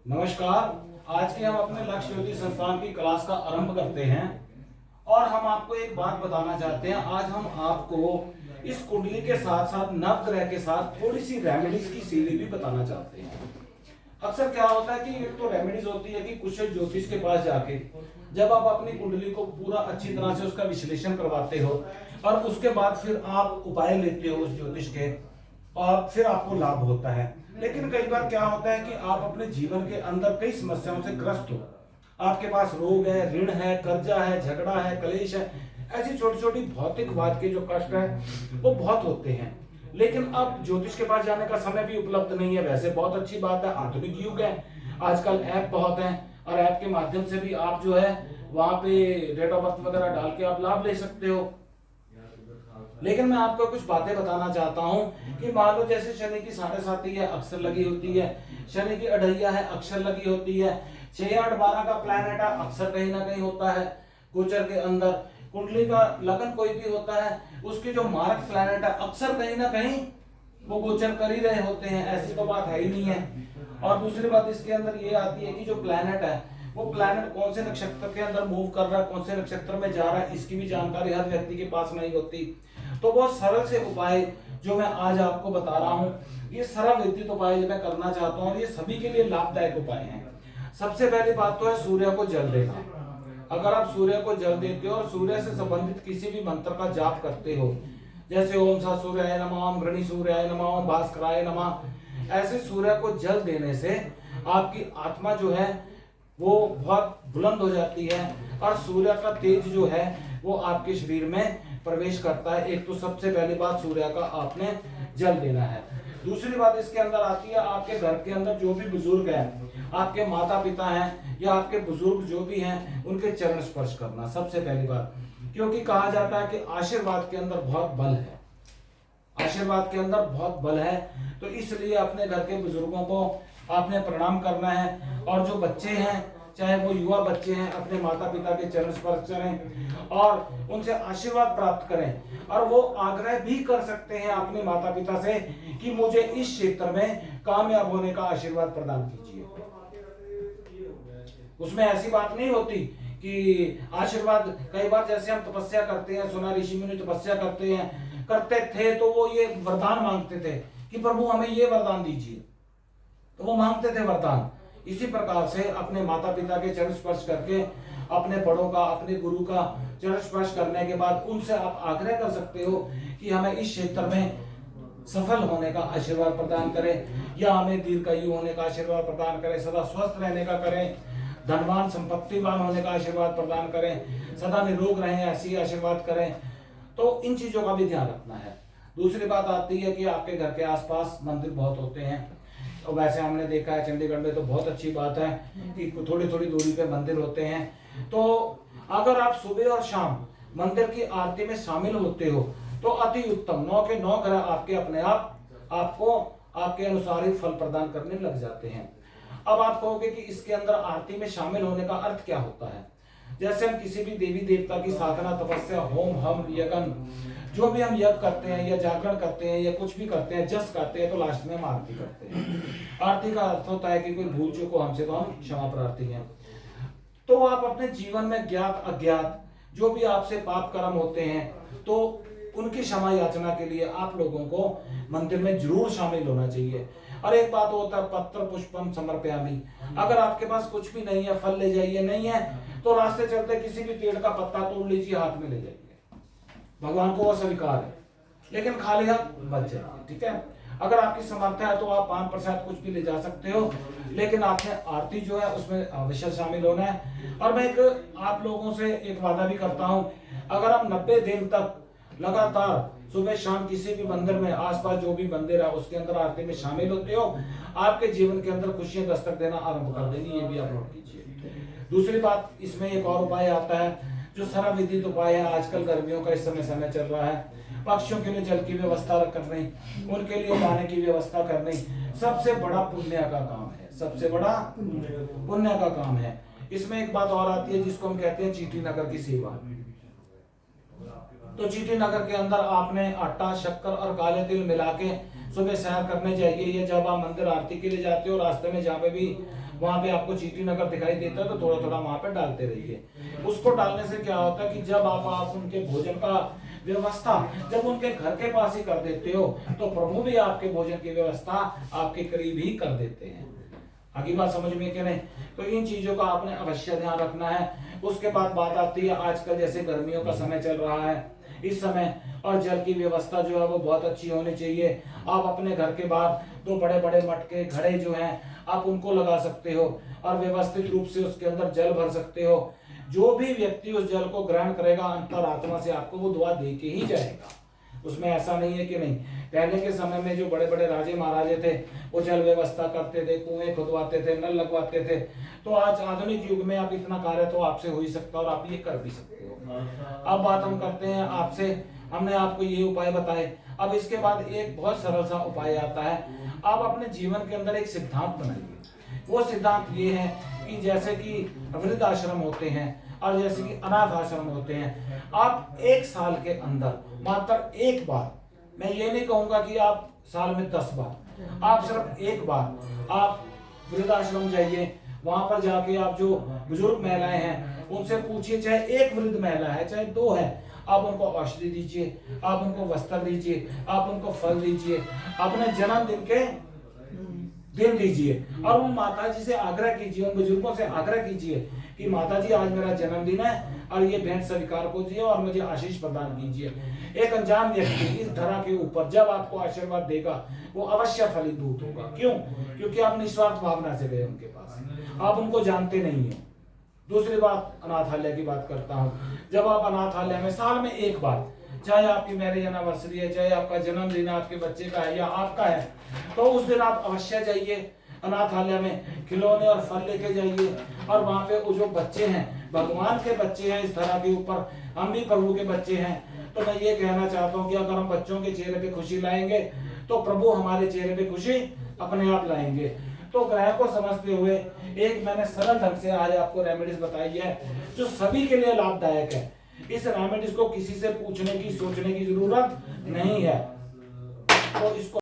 नमस्कार। आज के हम अपने लक्ष्य ज्योति संस्थान की क्लास का आरंभ करते हैं और हम आपको एक बात बताना चाहते हैं। आज हम आपको इस कुंडली के साथ साथ नवग्रह के साथ थोड़ी सी रेमेडीज की सीढ़ी भी बताना चाहते हैं। अक्सर क्या होता है कि एक तो रेमेडीज होती है कि कुछ ज्योतिष के पास जाके जब आप अपनी कुंडली को पूरा अच्छी तरह से उसका विश्लेषण करवाते हो और उसके बाद फिर आप उपाय लेते हो उस ज्योतिष के और फिर आपको लाभ होता है। लेकिन कई बार क्या होता है कि आप अपने जीवन के अंदर कई समस्याओं से ग्रस्त हो, आपके पास रोग है, ऋण है, कर्जा है, झगड़ा है, कलेश है, ऐसी छोटी छोटी भौतिकवाद के जो कष्ट है वो बहुत होते हैं। लेकिन अब ज्योतिष के पास जाने का समय भी उपलब्ध नहीं है। वैसे बहुत अच्छी बात है, आधुनिक युग है, आजकल ऐप बहुत हैं और ऐप के माध्यम से भी आप जो है वहां पे डेट ऑफ बर्थ वगैरह डाल के आप लाभ ले सकते हो। लेकिन मैं आपको कुछ बातें बताना चाहता हूं कि मान लो जैसे शनि की 7.5 है, अक्षर लगी होती है, शनि की 2.5 है, अक्षर लगी होती है, 6, 8, 12 का प्लैनेट है, अक्षर कहीं ना कहीं होता है गोचर के अंदर। कुंडली का लगन कोई भी होता है, उसके जो मारक प्लैनेट है अक्सर कहीं ना कहीं वो गोचर कर ही रहे होते हैं, ऐसी तो बात है ही नहीं है। और दूसरी बात इसके अंदर ये आती है कि जो प्लैनेट है वो प्लैनेट कौन से नक्षत्र के अंदर मूव कर रहा है, कौन से नक्षत्र में जा रहा है, इसकी भी जानकारी हर व्यक्ति के पास नहीं होती। तो बहुत सरल से उपाय जो मैं आज आपको बता रहा हूँ, ये सरल विद्युत उपाय मैं करना चाहता हूँ और ये सभी के लिए लाभदायक उपाय हैं। सबसे पहली बात तो है सूर्य को जल देना। अगर आप सूर्य को जल देते हो और सूर्य से संबंधित किसी भी मंत्र का जाप करते हो, जैसे ओम सा सूर्याय नमः, ओम गृणी सूर्याय नमः, ओम भास्कराय नमः, ऐसे सूर्य को जल देने से आपकी आत्मा जो है वो बहुत बुलंद हो जाती है और सूर्य का तेज जो है वो आपके शरीर में प्रवेश करता है। एक तो सबसे पहली बात सूर्य का आपने जल देना है। दूसरी बात इसके अंदर आती है, आपके घर के अंदर जो भी बुजुर्ग हैं, आपके माता पिता हैं या आपके बुजुर्ग जो भी हैं, उनके चरण स्पर्श करना सबसे पहली बात। क्योंकि कहा जाता है कि आशीर्वाद के अंदर बहुत बल है, आशीर्वाद के अंदर बहुत बल है। तो इसलिए अपने घर के बुजुर्गों को आपने प्रणाम करना है। और जो बच्चे हैं, चाहे वो युवा बच्चे हैं, अपने माता पिता के चरण स्पर्श करें और उनसे आशीर्वाद प्राप्त करें। और वो आग्रह भी कर सकते हैं अपने माता पिता से कि मुझे इस क्षेत्र में कामयाब होने का आशीर्वाद प्रदान कीजिए। उसमें ऐसी बात नहीं होती कि आशीर्वाद, कई बार जैसे हम तपस्या करते हैं, सुना ऋषि मुनि तपस्या करते थे तो वो ये वरदान मांगते थे कि प्रभु हमें ये वरदान दीजिए, तो वो मांगते थे वरदान। इसी प्रकार से अपने माता पिता के चरण स्पर्श करके, अपने बड़ों का, अपने गुरु का चरण स्पर्श करने के बाद उनसे आप आग्रह कर सकते हो कि हमें इस क्षेत्र में सफल होने का आशीर्वाद प्रदान करें या हमें दीर्घायु होने का आशीर्वाद प्रदान करें, सदा स्वस्थ रहने का करें, धनवान संपत्तिवान होने का आशीर्वाद प्रदान करें, सदा निरोग रहें ऐसी आशीर्वाद करें। तो इन चीजों का भी ध्यान रखना है। दूसरी बात आती है कि आपके घर के आसपास मंदिर बहुत होते हैं। और वैसे हमने देखा है चंडीगढ़ में तो बहुत अच्छी बात है कि थोड़ी थोड़ी दूरी पे मंदिर होते हैं। तो अगर आप सुबह और शाम मंदिर की आरती में शामिल होते हो तो अति उत्तम, 9 के 9 ग्रह आपके अपने आप आपको आपके अनुसार ही फल प्रदान करने लग जाते हैं। अब आप कहोगे कि इसके अंदर आरती में शामिल होने का अर्थ क्या होता है। जैसे हम किसी भी देवी देवता की साधना, तपस्या, होम हम यज्ञ, जो भी हम यज्ञ करते हैं या जागरण करते हैं या कुछ भी करते हैं, जस करते हैं, तो लास्ट में हम आरती करते हैं। आरती का अर्थ होता है कि कोई भूल चूक हो हमसे तो हम क्षमा प्रार्थी हैं। तो आप अपने जीवन में ज्ञात अज्ञात जो भी आपसे पाप कर्म होते हैं तो उनकी क्षमा याचना के लिए आप लोगों को मंदिर में जरूर शामिल होना चाहिए। और एक बात होता है, पत्र पुष्पम समर्पयामि, अगर आपके पास कुछ भी नहीं है, फल ले जाइए, नहीं है तो रास्ते चलते किसी भी पेड़ का पत्ता तोड़ लीजिए, हाथ में ले जाइए, भगवान को वो स्वीकार है, लेकिन खाली हाथ बच जाइए, ठीक है। अगर आपकी समर्थ है तो आप 5% कुछ भी ले जा सकते हो, लेकिन आपने आरती जो है उसमें अवश्य शामिल होना है। और मैं एक आप लोगों से एक वादा भी करता हूं, अगर आप 90 दिन तक लगातार सुबह शाम किसी भी मंदिर में, आसपास जो भी मंदिर है उसके अंदर आरती में शामिल होते हो, आपके जीवन के अंदर खुशियां दस्तक देना आरंभ कर देंगी। ये भी आप नोट कीजिए। दूसरी बात, इसमें एक और उपाय आता है जो सरल विदित उपाय है। आजकल गर्मियों का इस समय चल रहा है, पक्षियों के लिए जल की व्यवस्था करनी, उनके लिए पानी की व्यवस्था करनी सबसे बड़ा पुण्य का काम है, सबसे बड़ा पुण्य का काम है। इसमें एक बात और आती है जिसको हम कहते हैं चीटी नगर की सेवा। तो चीटी नगर के अंदर आपने आटा, शक्कर और काले तिल मिला के सुबह सैर करने जाइए, या जब आप मंदिर आरती के लिए जाते हो रास्ते में जहाँ पे भी वहां पे आपको चीटी नगर दिखाई देता है तो थोड़ा थोड़ा वहां पे डालते रहिए। उसको डालने से क्या होता है कि जब आप उनके भोजन का व्यवस्था जब उनके घर के पास ही कर देते हो तो प्रभु भी आपके भोजन की व्यवस्था आपके करीब ही कर देते हैं। आगे बात समझ में कि नहीं? तो इन चीजों का आपने अवश्य ध्यान रखना है। उसके बाद बात आती है आजकल जैसे गर्मियों का समय चल रहा है इस समय, और जल की व्यवस्था जो है वो बहुत अच्छी होनी चाहिए। आप अपने घर के बाहर 2 बड़े बड़े मटके घड़े जो हैं आप उनको लगा सकते हो और व्यवस्थित रूप से उसके अंदर जल भर सकते हो। जो भी व्यक्ति उस जल को ग्रहण करेगा अंतरात्मा से आपको वो दुआ दे के ही जाएगा। उसमें ऐसा नहीं है कि नहीं। पहले के समय में जो बड़े बड़े राजे महाराजे थे वो जल व्यवस्था करते थे, कुएं खुदवाते थे, नल लगवाते थे। तो आज आधुनिक युग में आप इतना कार्य तो आपसे हो ही सकता है और आप ये कर भी सकते हो। अब बात हम करते हैं आपसे, हमने आपको ये उपाय बताए। अब इसके बाद एक बहुत सरल सा उपाय आता है। आप अपने जीवन के अंदर एक सिद्धांत बनाइए। वो सिद्धांत ये है कि जैसे कि वृद्ध आश्रम होते हैं और जैसे कि अनाथ आश्रम होते हैं, आप 1 साल के अंदर मात्र 1 बार, मैं ये नहीं कहूंगा कि आप साल में 10 बार, आप सिर्फ 1 बार आप वृद्धाश्रम जाइए। वहां पर जाके आप जो बुजुर्ग महिलाएं हैं उनसे पूछिए, चाहे एक वृद्ध महिला है चाहे 2 है, आप उनको औषधि दीजिए, आप उनको वस्त्र दीजिए, आप उनको फल दीजिए, अपने जन्मदिन के दिन दीजिए और उन माता जी से आग्रह कीजिए, उन बुजुर्गों से आग्रह कीजिए कि माता जी आज मेरा जन्मदिन है और ये भेंट स्वीकार कीजिए और मुझे आशीष प्रदान कीजिए। एक अनजान व्यक्ति इस धरा के ऊपर जब आपको आशीर्वाद देगा वो अवश्य फलीभूत होगा। क्यों? क्योंकि आप निस्वार्थ भावना से गए उनके पास, आप उनको जानते नहीं है। दूसरी बात, अनाथालय की बात करता हूँ। जब आप अनाथालय में साल में 1 बार, चाहे आपकी मैरिज एनिवर्सरी है, चाहे आपका जन्मदिन आपके बच्चे का है या आपका है, तो उस दिन आप अवश्य जाइए अनाथालय में, खिलौने और फल लेके जाइए। और वहां पे वो जो बच्चे हैं भगवान के बच्चे हैं इस धरा के ऊपर, हम भी प्रभु के बच्चे हैं। तो मैं ये कहना चाहता हूँ कि अगर हम बच्चों के चेहरे पे खुशी लाएंगे तो प्रभु हमारे चेहरे पे खुशी अपने आप लाएंगे। तो ग्रह को समझते हुए एक मैंने सरल ढंग से आज आपको रेमेडीज बताई है जो सभी के लिए लाभदायक है। इस रेमेडीज को किसी से पूछने की सोचने की जरूरत नहीं है। तो इसको